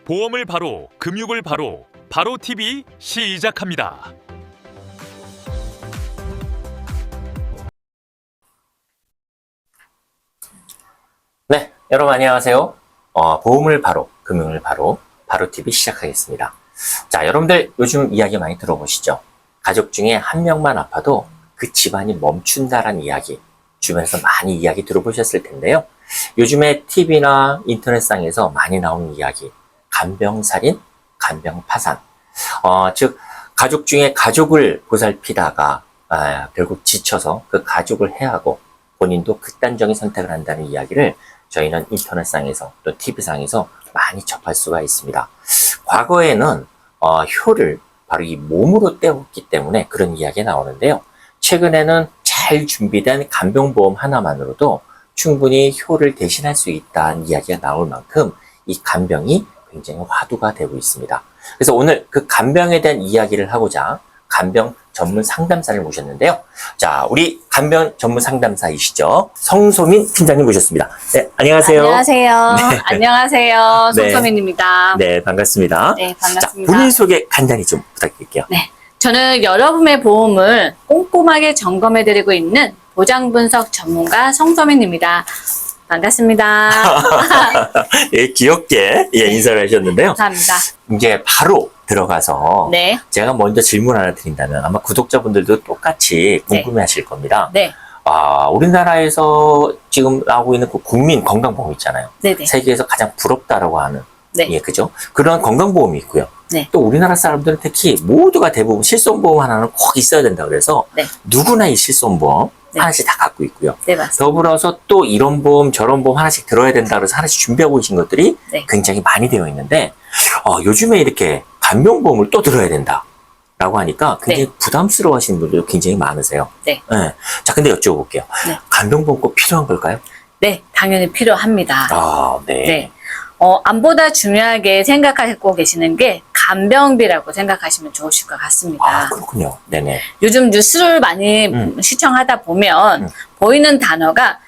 보험을 바로, 금융을 바로, 바로 TV 시작합니다. 네, 여러분 안녕하세요. 보험을 바로, 금융을 바로, 바로 TV 시작하겠습니다. 자, 여러분들 요즘 이야기 많이 들어보시죠? 가족 중에 한 명만 아파도 그 집안이 멈춘다라는 이야기, 주변에서 많이 이야기 들어보셨을 텐데요. 요즘에 TV나 인터넷상에서 많이 나오는 이야기, 간병살인, 간병파산. 즉, 가족 중에 가족을 보살피다가 결국 지쳐서 그 가족을 해하고 본인도 극단적인 선택을 한다는 이야기를 저희는 인터넷상에서 또 TV상에서 많이 접할 수가 있습니다. 과거에는 효를 바로 이 몸으로 때웠기 때문에 그런 이야기가 나오는데요. 최근에는 잘 준비된 간병보험 하나만으로도 충분히 효를 대신할 수 있다는 이야기가 나올 만큼 이 간병이 굉장히 화두가 되고 있습니다. 그래서 오늘 그 간병에 대한 이야기를 하고자 간병 전문 상담사를 모셨는데요. 자, 우리 간병 전문 상담사이시죠? 성소민 팀장님 모셨습니다. 네, 안녕하세요. 안녕하세요. 네. 안녕하세요. 네. 송소민입니다. 네, 반갑습니다. 네, 자, 반갑습니다. 본인 소개 간단히 좀 부탁드릴게요. 네, 저는 여러분의 보험을 꼼꼼하게 점검해드리고 있는 보장분석 전문가 성소민입니다. 반갑습니다. 예, 귀엽게 인사를 하셨는데요. 감사합니다. 이제 바로 들어가서 네, 제가 먼저 질문 하나 드린다면 아마 구독자분들도 똑같이 궁금해하실 겁니다. 네, 우리나라에서 지금 나오고 있는 그 국민 건강보험 있잖아요. 네네. 세계에서 가장 부럽다라고 하는 네. 예, 그죠? 그런 건강보험이 있고요. 네. 또 우리나라 사람들은 특히 모두가 대부분 실손보험 하나는 꼭 있어야 된다 그래서 네. 누구나 이 실손보험 네. 하나씩 다 갖고 있고요. 네, 맞습니다. 더불어서 또 이런 보험 저런 보험 하나씩 들어야 된다 그래서 하나씩 준비하고 계신 것들이 네. 굉장히 많이 되어 있는데 요즘에 이렇게 간병보험을 또 들어야 된다 라고 하니까 굉장히 네. 부담스러워 하시는 분들도 굉장히 많으세요. 네. 네. 자, 근데 여쭤볼게요. 네. 간병보험 꼭 필요한 걸까요? 네, 당연히 필요합니다. 네. 네. 암보다 중요하게 생각하고 계시는 게 간병비라고 생각하시면 좋으실 것 같습니다. 그렇군요. 네네. 요즘 뉴스를 많이 시청하다 보면 보이는 단어가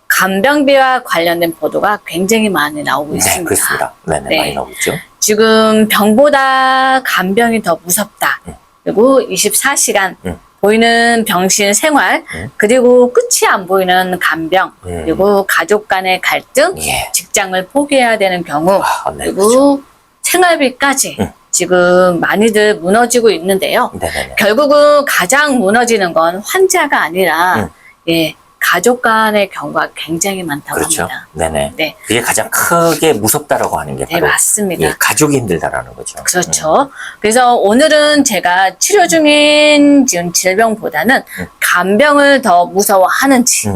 간병비와 관련된 보도가 굉장히 많이 나오고 네, 있습니다. 그렇습니다. 네네, 네. 많이 나오고 있죠. 지금 병보다 간병이 더 무섭다. 그리고 24시간 보이는 병실 생활, 그리고 끝이 안 보이는 간병, 그리고 가족 간의 갈등, 예. 직장을 포기해야 되는 경우, 네, 그리고 그렇죠. 생활비까지 지금 많이들 무너지고 있는데요. 네네네. 결국은 가장 무너지는 건 환자가 아니라 예, 가족 간의 경우가 굉장히 많다고 그렇죠. 합니다. 네네. 네. 그게 가장 크게 무섭다라고 하는 게 네, 바로 맞습니다. 예, 가족이 힘들다라는 거죠. 그렇죠. 그래서 오늘은 제가 치료 중인 지금 질병보다는 간병을 더 무서워하는지,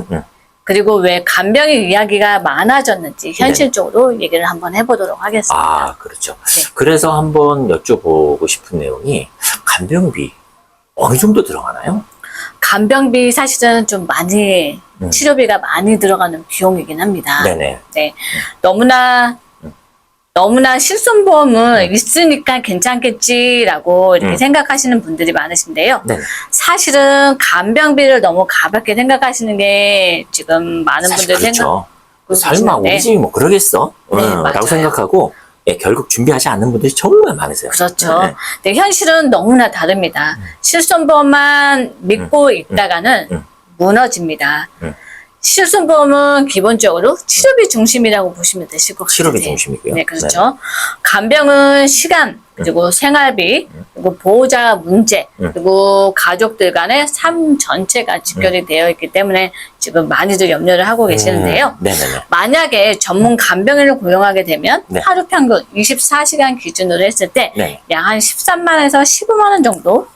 그리고 왜 간병의 이야기가 많아졌는지 현실적으로 얘기를 한번 해보도록 하겠습니다. 그렇죠. 네. 그래서 한번 여쭤보고 싶은 내용이 간병비 어느 정도 들어가나요? 간병비 사실은 좀 많이 치료비가 많이 들어가는 비용이긴 합니다. 네네. 네, 너무나 실손보험은 있으니까 괜찮겠지라고 이렇게 생각하시는 분들이 많으신데요. 네네. 사실은 간병비를 너무 가볍게 생각하시는 게 지금 많은 사실 분들이 그렇죠. 생각하고 설마 우리 계시는데. 집이 뭐 그러겠어? 네, 라고 맞아요. 생각하고 결국 준비하지 않는 분들이 정말 많으세요. 그렇죠. 네. 근데 현실은 너무나 다릅니다. 실손보험만 믿고 있다가는 무너집니다. 실손보험은 기본적으로 치료비 중심이라고 보시면 되실 것 같아요. 치료비 중심이고요. 네, 그렇죠. 간병은 시간, 그리고 생활비, 그리고 보호자 문제, 그리고 가족들 간의 삶 전체가 직결이 되어 있기 때문에 지금 많이들 염려를 하고 계시는데요. 네네네. 만약에 전문 간병인을 고용하게 되면 네. 하루 평균 24시간 기준으로 했을 때 네. 약 한 13만원에서 15만 원 정도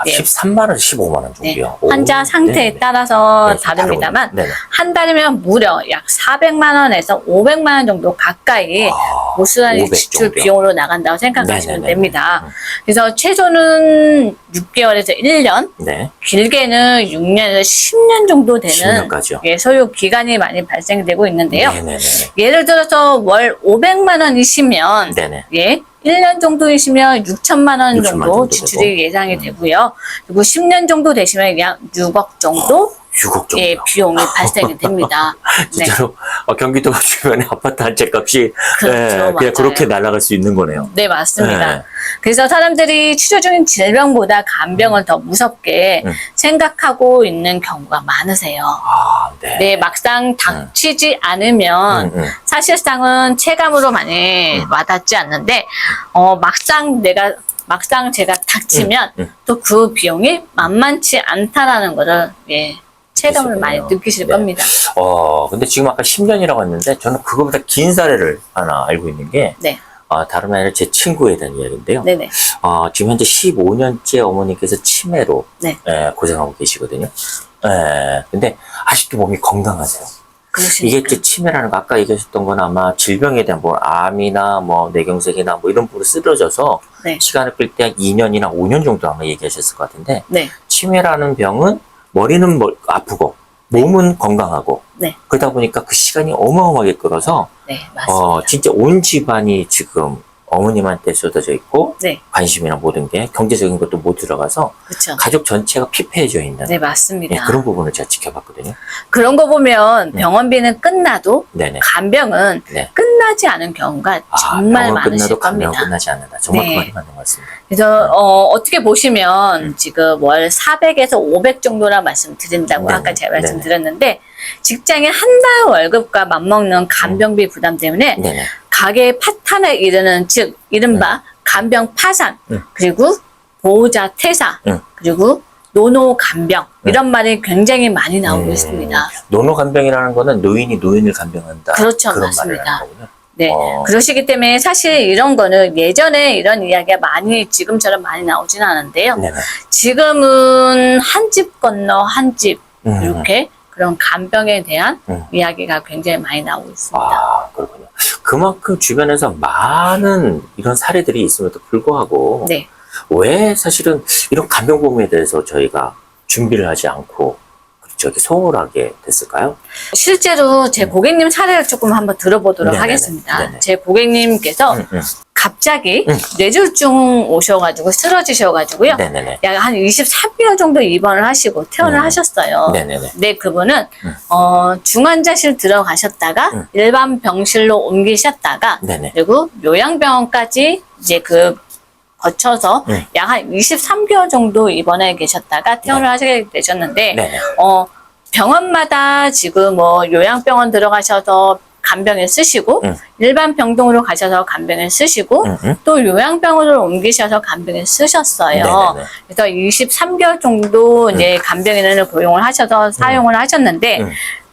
13만 원, 15만 원 네, 정도요. 환자 오, 상태에 네네네. 따라서 네, 좀 다릅니다만 다르군요. 네네. 한 달이면 무려 약 400만 원에서 500만 원 정도 가까이 고스란히 500 지출 정도요? 비용으로 나간다고 생각하시면 네네네네. 됩니다. 그래서 최소는 6개월에서 1년, 네. 길게는 6년에서 10년 정도 되는 10년까지요? 예, 소요 기간이 많이 발생되고 있는데요. 네네네. 예를 들어서 월 500만 원이시면 네네. 예, 1년 정도이시면 6천만 원 6천만 정도 정도 지출이 되고. 예상이 되고요. 그리고 10년 정도 되시면 약 6억 정도 6억 정도. 예, 비용이 발생이 됩니다. 네. 진짜로 경기도 주변에 아파트 한 채 값이 그렇죠, 그냥 맞아요. 그렇게 날아갈 수 있는 거네요. 네, 맞습니다. 네. 그래서 사람들이 치료 중인 질병보다 간병을 더 무섭게 생각하고 있는 경우가 많으세요. 아, 네. 네, 막상 닥치지 않으면 사실상은 체감으로 많이 와닿지 않는데, 막상 제가 닥치면 또 그 비용이 만만치 않다라는 것을, 예, 체감을 많이 느끼실 네. 겁니다. 근데 지금 아까 10년이라고 했는데 저는 그거보다 긴 사례를 하나 알고 있는 게 네, 다름 아니라 제 친구에 대한 이야기인데요. 네네. 지금 현재 15년째 어머니께서 치매로 네. 고생하고 계시거든요. 근데 아직도 몸이 건강하세요. 그러시니까. 이게 이제 치매라는 거 아까 얘기하셨던 건 아마 질병에 대한 뭐 암이나 뭐 뇌경색이나 뭐 이런 부분으로 쓰러져서 네. 시간을 끌 때 2년이나 5년 정도 아마 얘기하셨을 것 같은데 네, 치매라는 병은 머리는 아프고 몸은 건강하고 네. 그러다 보니까 그 시간이 어마어마하게 끌어서 네, 맞습니다. 진짜 온 집안이 지금 어머님한테 쏟아져 있고 네, 관심이나 모든 게 경제적인 것도 못 들어가서 그렇죠. 가족 전체가 피폐해져 있는 네, 맞습니다. 예, 그런 부분을 제가 지켜봤거든요. 그런 거 보면 병원비는 끝나도 네네. 간병은 네. 끝나지 않은 경우가 정말 병원 많으실 끝나도 간병 겁니다. 끝나지 않는다. 정말 네. 그 말이 맞는 것 같습니다. 그래서 어떻게 보시면 지금 월 400에서 500 정도라 말씀드린다고 네네. 아까 제가 네네. 말씀드렸는데 직장의 한 달 월급과 맞먹는 간병비 부담 때문에 네네. 가게의 파탄에 이르는 즉 이른바 간병 파산 네. 그리고 보호자 퇴사 네. 그리고 노노 간병 이런 말이 굉장히 많이 나오고 있습니다. 노노 간병이라는 거는 노인이 노인을 간병한다. 그렇죠, 그런 맞습니다. 말을 하는 거군요. 네. 그러시기 때문에 사실 이런 거는 예전에 이런 이야기가 많이 지금처럼 많이 나오지는 않은데요. 네네. 지금은 한 집 건너 한 집 이렇게 그런 간병에 대한 이야기가 굉장히 많이 나오고 있습니다. 그렇군요. 그만큼 주변에서 많은 이런 사례들이 있음에도 불구하고 네. 왜 사실은 이런 간병보험에 대해서 저희가 준비를 하지 않고 소홀하게 됐을까요? 실제로 제 고객님 사례를 조금 한번 들어보도록 네네네. 하겠습니다. 네네. 제 고객님께서 갑자기 뇌졸중 오셔가지고 쓰러지셔가지고요. 네네네. 약 한 23개월 정도 입원을 하시고 퇴원을 하셨어요. 네네네. 근데 그분은 중환자실 들어가셨다가 일반 병실로 옮기셨다가 네네. 그리고 요양병원까지 이제 거쳐서 약 한 23개월 정도 입원해 계셨다가 퇴원을 하시게 되셨는데 네네. 병원마다 지금 요양병원 들어가셔서 간병을 쓰시고 일반 병동으로 가셔서 간병을 쓰시고 또 요양병원으로 옮기셔서 간병을 쓰셨어요. 네네네. 그래서 23개월 정도 이제 간병인을 고용을 하셔서 사용을 하셨는데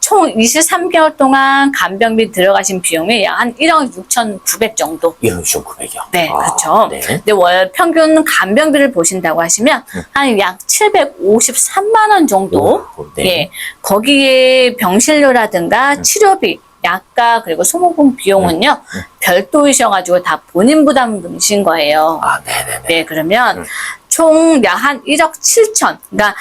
총 23개월 동안 간병비 들어가신 비용이 약 한 1억 6,900 정도. 1억 6,900이요. 네, 그렇죠. 네. 근데 월 평균 간병비를 보신다고 하시면 한 약 753만 원 정도. 네. 예, 거기에 병실료라든가 치료비, 약가 그리고 소모품 비용은요 별도이셔가지고 다 본인 부담이신 거예요. 네네네. 네, 그러면 총 약 한 1억 7천. 그러니까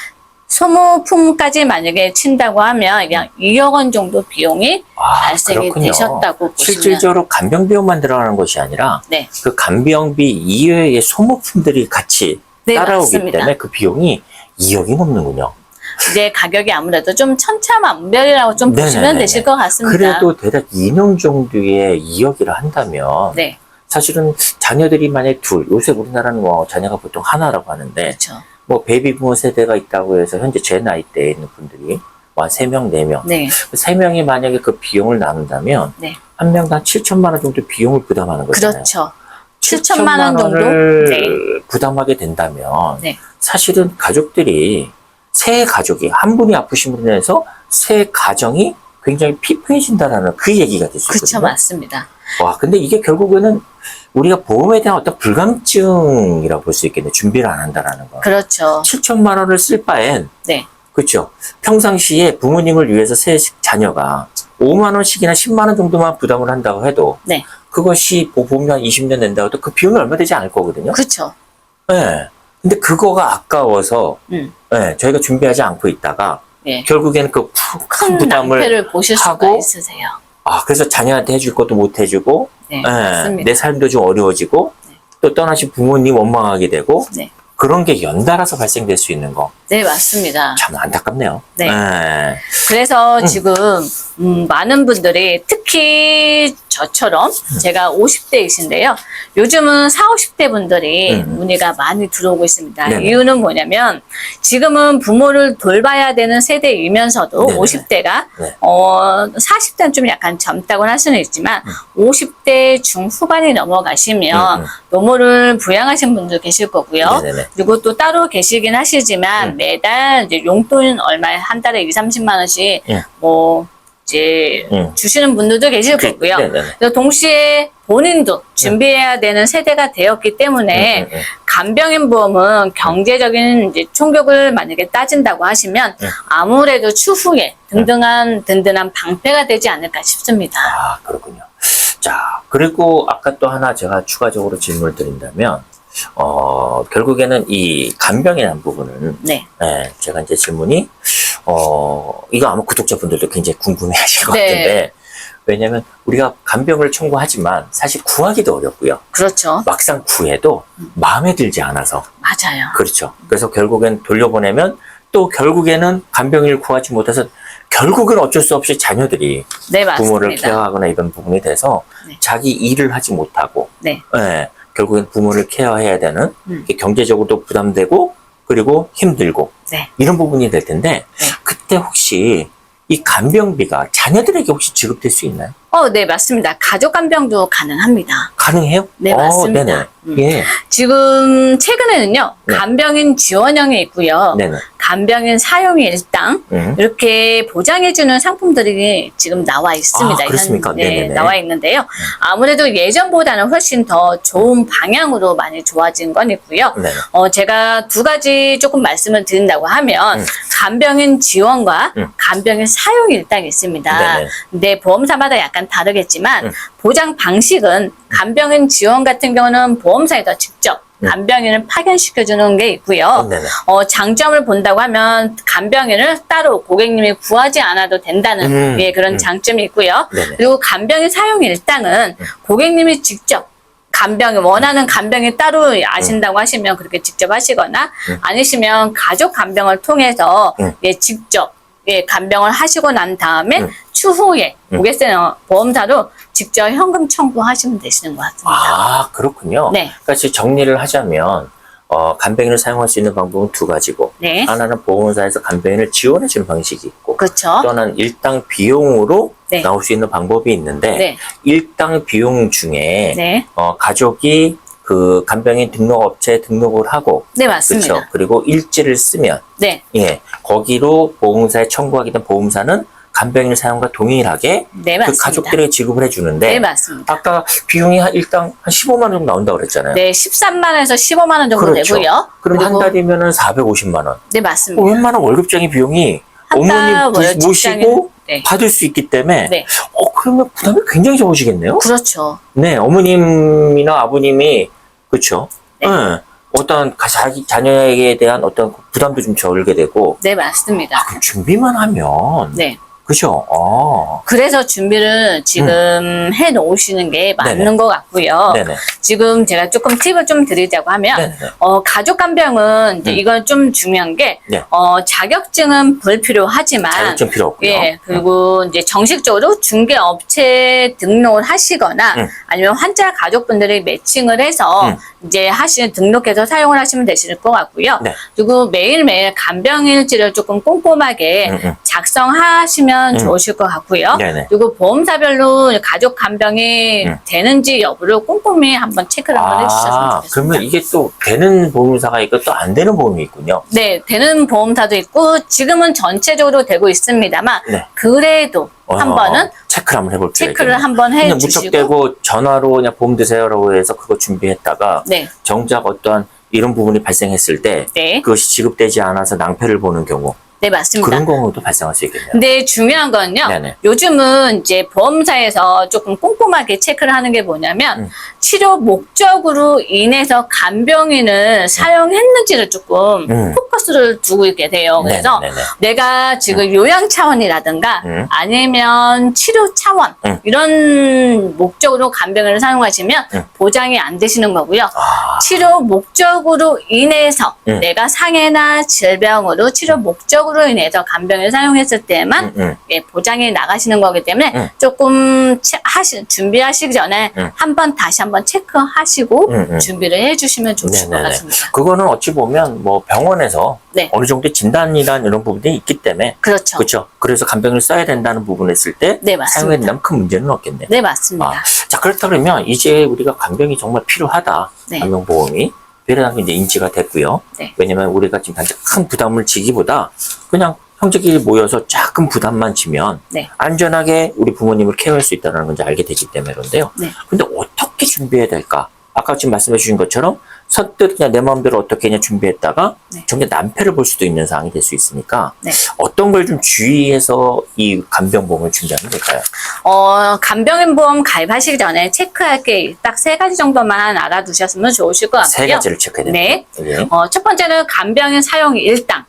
소모품까지 만약에 친다고 하면 약 2억 원 정도 비용이 발생이 그렇군요. 되셨다고 보시면. 실질적으로 간병비용만 들어가는 것이 아니라 네, 그 간병비 이외의 소모품들이 같이 네, 따라오기 맞습니다. 때문에 그 비용이 2억이 넘는군요. 이제 가격이 아무래도 좀 천차만별이라고 좀 보시면 네네네네. 되실 것 같습니다. 그래도 대략 2년 정도의 2억이라 한다면 네, 사실은 자녀들이 만약에 둘, 요새 우리나라는 자녀가 보통 하나라고 하는데 그렇죠. 베이비부모 세대가 있다고 해서 현재 제 나이대에 있는 분들이 한 3명, 4명. 네, 3명이 만약에 그 비용을 나눈다면 네, 한 명당 7천만 원 정도 비용을 부담하는 거잖아요. 그렇죠. 7천만 원 정도. 원을 네, 부담하게 된다면 네, 사실은 가족들이 새 가족이 한 분이 아프심으로 인해서 새 가정이 굉장히 피폐해진다라는 그 얘기가 될 수 그렇죠, 있거든요. 맞습니다. 근데 이게 결국에는 우리가 보험에 대한 어떤 불감증이라고 볼 수 있겠네. 준비를 안 한다라는 거. 그렇죠. 7천만 원을 쓸 바엔 네, 그렇죠. 평상시에 부모님을 위해서 새 자녀가 5만 원씩이나 10만 원 정도만 부담을 한다고 해도 네, 그것이 보험료 한 20년 낸다고 해도 그 비용이 얼마 되지 않을 거거든요. 그렇죠. 네. 근데 그거가 아까워서 네, 저희가 준비하지 않고 있다가 네. 결국에는 그 큰 큰 부담을 낭패를 보실 수가 하고 있으세요. 그래서 자녀한테 해줄 것도 못 해주고 네, 맞습니다. 내 삶도 좀 어려워지고 또 떠나신 부모님 원망하게 되고 네, 그런 게 연달아서 발생될 수 있는 거. 네, 맞습니다. 참 안타깝네요. 네. 네. 그래서 지금 많은 분들이 특히 저처럼 제가 50대이신데요. 요즘은 40, 50대 분들이 문의가 많이 들어오고 있습니다. 네네. 이유는 뭐냐면 지금은 부모를 돌봐야 되는 세대이면서도 네네네. 50대가 네. 40대는 좀 약간 젊다고는 할 수는 있지만 50대 중후반이 넘어가시면 노모를 부양하신 분도 계실 거고요. 네네네. 그리고 또 따로 계시긴 하시지만 매달 이제 용돈 얼마에 한 달에 2, 30만 원씩 뭐 이제 주시는 분들도 계실 거고요. 네네네. 그래서 동시에 본인도 준비해야 되는 세대가 되었기 때문에 간병인 보험은 경제적인 이제 충격을 만약에 따진다고 하시면 아무래도 추후에 든든한 방패가 되지 않을까 싶습니다. 아, 그렇군요. 자, 그리고 아까 또 하나 제가 추가적으로 질문을 드린다면, 결국에는 이 간병에 대한 부분은, 네. 네, 제가 이제 질문이, 이거 아마 구독자분들도 굉장히 궁금해 하실 것 네. 같은데, 왜냐면 우리가 간병을 청구하지만 사실 구하기도 어렵고요. 그렇죠. 막상 구해도 마음에 들지 않아서. 맞아요. 그렇죠. 그래서 결국엔 돌려보내면 또 결국에는 간병인을 구하지 못해서 결국은 어쩔 수 없이 자녀들이 네, 맞습니다. 부모를 케어하거나 이런 부분이 돼서 네. 자기 일을 하지 못하고 네. 예, 결국엔 부모를 케어해야 되는 이게 경제적으로도 부담되고 그리고 힘들고 네. 이런 부분이 될 텐데 네. 그때 혹시 이 간병비가 자녀들에게 혹시 지급될 수 있나요? 네, 맞습니다. 가족 간병도 가능합니다. 가능해요? 네, 맞습니다. 네네. 예. 지금 최근에는요, 네. 간병인 지원형이 있고요. 네네. 간병인 사용 일당 이렇게 보장해주는 상품들이 지금 나와 있습니다. 아, 그렇습니까? 네, 네네네. 나와 있는데요. 아무래도 예전보다는 훨씬 더 좋은 방향으로 많이 좋아진 건 있고요. 네네. 제가 두 가지 조금 말씀을 드린다고 하면 간병인 지원과 간병인 사용 일당이 있습니다. 네네. 근데 보험사마다 약간 다르겠지만 보장 방식은 간병인 지원 같은 경우는 보험사에서 직접 간병인을 파견시켜주는 게 있고요. 네네. 장점을 본다고 하면 간병인을 따로 고객님이 구하지 않아도 된다는 그런 장점이 있고요. 네네. 그리고 간병인 사용 일당은 고객님이 직접 원하는 간병이 따로 아신다고 하시면 그렇게 직접 하시거나 아니시면 가족 간병을 통해서 직접 간병을 하시고 난 다음에 추후에 고객세나 보험사로 직접 현금 청구하시면 되시는 것 같습니다. 아, 그렇군요. 네. 그러니까 지금 정리를 하자면 간병인을 사용할 수 있는 방법은 두 가지고 네. 하나는 보험사에서 간병인을 지원해 주는 방식이 있고 그렇죠. 또 하나는 일당 비용으로 네. 나올 수 있는 방법이 있는데 네. 일당 비용 중에 네. 가족이 그 간병인 등록업체에 등록을 하고 네, 맞습니다. 그렇죠. 그리고 일지를 쓰면 네. 거기로 보험사에 청구하게 된 보험사는 간병인 사용과 동일하게 네, 그 맞습니다. 가족들에게 지급을 해주는데 네, 맞습니다. 아까 비용이 일당 한 15만 원 정도 나온다고 그랬잖아요. 네, 13만 원에서 15만 원 정도 그렇죠. 되고요. 그럼 한 그리고 달이면은 450만 원. 네, 맞습니다. 웬만한 월급쟁이 비용이 한 달 어머님 모시고 네. 받을 수 있기 때문에 네. 그러면 부담이 굉장히 적으시겠네요. 그렇죠. 네, 어머님이나 아버님이 그렇죠. 네. 어떤 자기 자녀에게 대한 어떤 부담도 좀 적게 되고 네, 맞습니다. 그럼 준비만 하면 네. 그죠? 그래서 준비를 지금 해 놓으시는 게 맞는 네네. 것 같고요. 네네. 지금 제가 조금 팁을 좀 드리자고 하면, 네네. 가족 간병은 이제 이건 좀 중요한 게, 네. 자격증은 불필요하지만, 자격증 필요 없고요. 예, 그리고 이제 정식적으로 중개업체에 등록을 하시거나, 아니면 환자 가족분들이 매칭을 해서, 이제 등록해서 사용을 하시면 되실 것 같고요. 네. 그리고 매일매일 간병일지를 조금 꼼꼼하게 작성하시면 좋으실 것 같고요. 네네. 그리고 보험사별로 가족 간병이 되는지 여부를 꼼꼼히 한번 체크를 한번 해주셨으면 좋겠습니다. 그러면 이게 또 되는 보험사가 있고 또 안 되는 보험이 있군요. 네, 되는 보험사도 있고 지금은 전체적으로 되고 있습니다만 네. 그래도 한 번은 체크를 한번 해볼게요. 체크를 한번 그냥 해주시고 무척대고 전화로 그냥 보험 드세요라고 해서 그거 준비했다가 네, 정작 어떠한 이런 부분이 발생했을 때 네, 그것이 지급되지 않아서 낭패를 보는 경우 네, 맞습니다. 그런 경우도 발생할 수 있겠네요. 근데 중요한 건요. 네네. 요즘은 이제 보험사에서 조금 꼼꼼하게 체크를 하는 게 뭐냐면 치료 목적으로 인해서 간병인을 사용했는지를 조금 포커스를 두고 있게 돼요. 그래서 네네네네. 내가 지금 요양 차원이라든가 아니면 치료 차원 이런 목적으로 간병인을 사용하시면 보장이 안 되시는 거고요. 치료 목적으로 인해서 내가 상해나 질병으로 치료 목적으로 인해서 간병인을 사용했을 때만 예, 보장이 나가시는 거기 때문에 조금 준비하시기 전에 다시 한번 체크하시고 준비를 해주시면 좋으실 것 네네네. 같습니다. 그거는 어찌 보면 뭐 병원에서 네. 어느 정도 진단이란 이런 부분들이 있기 때문에 그렇죠. 그렇죠. 그래서 간병인을 써야 된다는 부분을 했을 때 네, 맞습니다. 사용해야 된다면 큰 문제는 없겠네요. 네, 맞습니다. 자, 그렇다 그러면 이제 우리가 간병이 정말 필요하다. 네. 간병보험이 필요하다는 게 이제 인지가 됐고요. 네. 왜냐면 우리가 지금 단지 큰 부담을 지기보다 그냥 형제끼리 모여서 작은 부담만 지면 네. 안전하게 우리 부모님을 케어할 수 있다는 걸 이제 알게 되기 때문에 그런데요. 네. 근데 어떻게 준비해야 될까? 아까 지금 말씀해 주신 것처럼 선뜻 그냥 내 마음대로 어떻게 그냥 준비했다가 네. 정말 낭패를 볼 수도 있는 상황이 될 수 있으니까 네. 어떤 걸 좀 주의해서 이 간병보험을 준비하면 될까요? 간병인 보험 가입하시기 전에 체크할 게 딱 3가지 정도만 알아두셨으면 좋으실 것 같고요. 3가지를 체크해야 됩니다. 네. 예. 첫 번째는 간병인 사용 일당.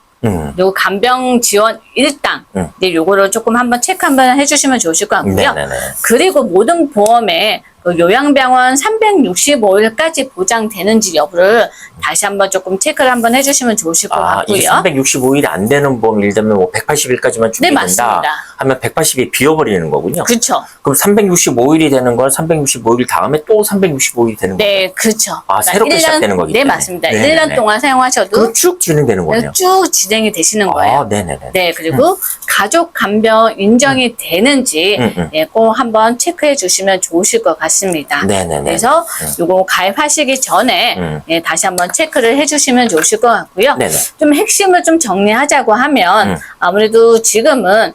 그리고 간병 지원 일당. 네, 요거를 조금 한번 체크 한번 해주시면 좋으실 것 같고요. 네네네. 그리고 모든 보험에 그 요양병원 365일까지 보장되는지 여부를 다시 한번 조금 체크를 한번 해주시면 좋으실 것 같고요. 이게 365일이 안 되는 보험, 예를 들면 뭐 180일까지만 네, 준비된다 맞습니다. 하면 180일 비워버리는 거군요. 그렇죠. 그럼 365일이 되는 건 365일 다음에 또 365일이 되는 거예요. 네, 그렇죠. 새롭게 시작되는 거기 네, 때문에. 맞습니다. 네네네. 1년 동안 사용하셔도 그럼 쭉 진행되는 거네요. 쭉 진행이 되시는 거예요. 네네네. 네, 그리고 가족 간병 인정이 되는지 예, 꼭 한번 체크해 주시면 좋으실 것 같습니다. 네네네. 그래서 요거 가입하시기 전에 예, 다시 한번 체크를 해 주시면 좋으실 것 같고요. 네네. 좀 핵심을 좀 정리하자고 하면 아무래도 지금은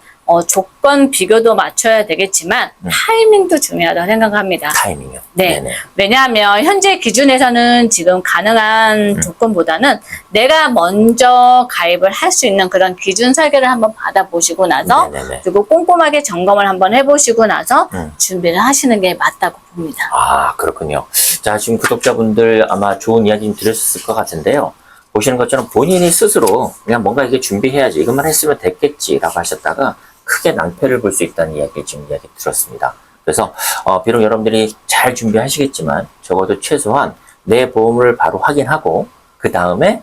조건 비교도 맞춰야 되겠지만 타이밍도 중요하다고 생각합니다. 타이밍이요. 네. 네네. 왜냐하면 현재 기준에서는 지금 가능한 조건보다는 내가 먼저 가입을 할 수 있는 그런 기준 설계를 한번 받아보시고 나서 네네네. 그리고 꼼꼼하게 점검을 한번 해보시고 나서 준비를 하시는 게 맞다고 봅니다. 그렇군요. 자, 지금 구독자분들 아마 좋은 이야기 들으셨을 것 같은데요. 보시는 것처럼 본인이 스스로 그냥 뭔가 이게 준비해야지, 이것만 했으면 됐겠지라고 하셨다가 크게 낭패를 볼 수 있다는 이야기 지금 이야기 들었습니다. 그래서 비록 여러분들이 잘 준비하시겠지만 적어도 최소한 내 보험을 바로 확인하고 그 다음에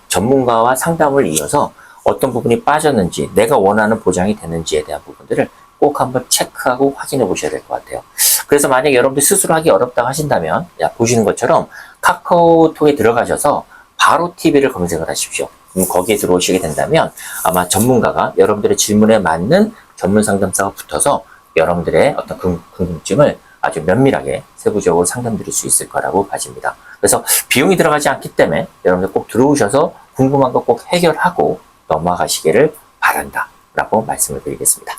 전문가와 상담을 이어서 어떤 부분이 빠졌는지 내가 원하는 보장이 되는지에 대한 부분들을 꼭 한번 체크하고 확인해 보셔야 될 것 같아요. 그래서 만약에 여러분들 스스로 하기 어렵다고 하신다면 보시는 것처럼 카카오톡에 들어가셔서 바로 TV를 검색을 하십시오. 거기에 들어오시게 된다면 아마 전문가가 여러분들의 질문에 맞는 전문 상담사가 붙어서 여러분들의 어떤 궁금증을 아주 면밀하게 세부적으로 상담드릴 수 있을 거라고 봐집니다. 그래서 비용이 들어가지 않기 때문에 여러분들 꼭 들어오셔서 궁금한 거 꼭 해결하고 넘어가시기를 바란다 라고 말씀을 드리겠습니다.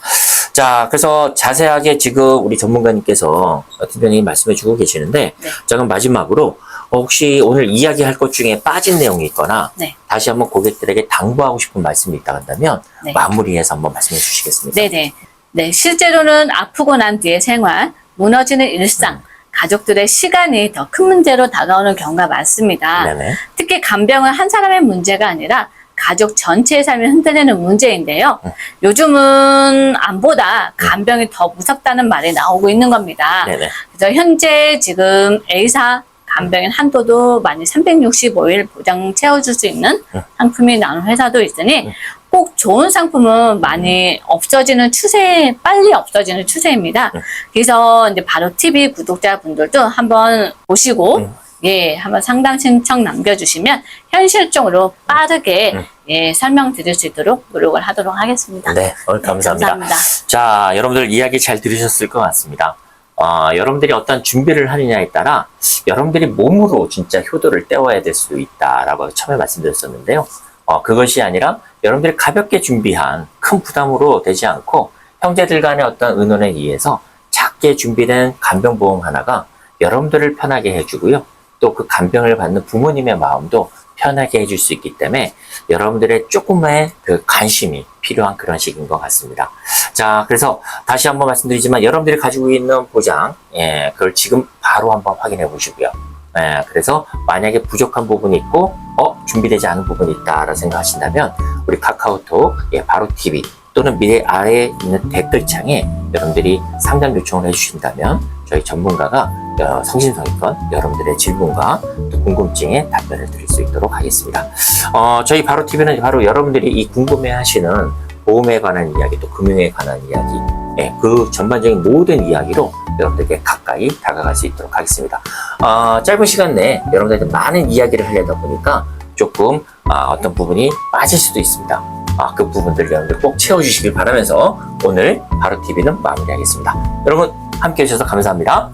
자, 그래서 자세하게 지금 우리 전문가님께서 팀장님이 말씀해 주고 계시는데 네. 자, 그럼 마지막으로 혹시 오늘 이야기할 것 중에 빠진 내용이 있거나 네. 다시 한번 고객들에게 당부하고 싶은 말씀이 있다 한다면 네. 마무리해서 한번 말씀해 주시겠습니까? 네네. 네, 실제로는 아프고 난 뒤의 생활, 무너지는 일상, 가족들의 시간이 더 큰 문제로 다가오는 경우가 많습니다. 네네. 특히 간병은 한 사람의 문제가 아니라 가족 전체의 삶을 흔들리는 문제인데요. 요즘은 암보다 간병이 더 무섭다는 말이 나오고 있는 겁니다. 네네. 그래서 현재 지금 A사 간병인 한도도 많이 365일 보장 채워줄 수 있는 상품이 나오는 회사도 있으니 꼭 좋은 상품은 많이 없어지는 추세, 빨리 없어지는 추세입니다. 그래서 이제 바로 TV 구독자분들도 한번 보시고 예, 한번 상담 신청 남겨주시면 현실적으로 빠르게 예, 설명드릴 수 있도록 노력을 하도록 하겠습니다. 네, 오늘 감사합니다. 감사합니다. 자, 여러분들 이야기 잘 들으셨을 것 같습니다. 여러분들이 어떤 준비를 하느냐에 따라 여러분들이 몸으로 진짜 효도를 때워야 될 수 있다라고 처음에 말씀드렸었는데요. 그것이 아니라 여러분들이 가볍게 준비한 큰 부담으로 되지 않고 형제들 간의 어떤 의논에 의해서 작게 준비된 간병보험 하나가 여러분들을 편하게 해주고요. 또 그 간병을 받는 부모님의 마음도 편하게 해줄 수 있기 때문에 여러분들의 조금의 그 관심이 필요한 그런 시기인 것 같습니다. 자, 그래서 다시 한번 말씀드리지만 여러분들이 가지고 있는 보장, 그걸 지금 바로 한번 확인해 보시고요. 그래서 만약에 부족한 부분이 있고, 준비되지 않은 부분이 있다라고 생각하신다면 우리 카카오톡, 바로 TV 또는 미래 아래에 있는 댓글창에 여러분들이 상담 요청을 해주신다면 저희 전문가가 성심성의껏 여러분들의 질문과 또 궁금증에 답변을 드릴 수 있도록 하겠습니다. 저희 바로 TV는 바로 여러분들이 이 궁금해하시는 보험에 관한 이야기, 또 금융에 관한 이야기, 그 전반적인 모든 이야기로 여러분들께 가까이 다가갈 수 있도록 하겠습니다. 짧은 시간 내에 여러분들한테 많은 이야기를 하려다 보니까 조금 어떤 부분이 빠질 수도 있습니다. 그 부분들 여러분들 꼭 채워주시길 바라면서 오늘 바로 TV는 마무리하겠습니다. 여러분 함께 해주셔서 감사합니다.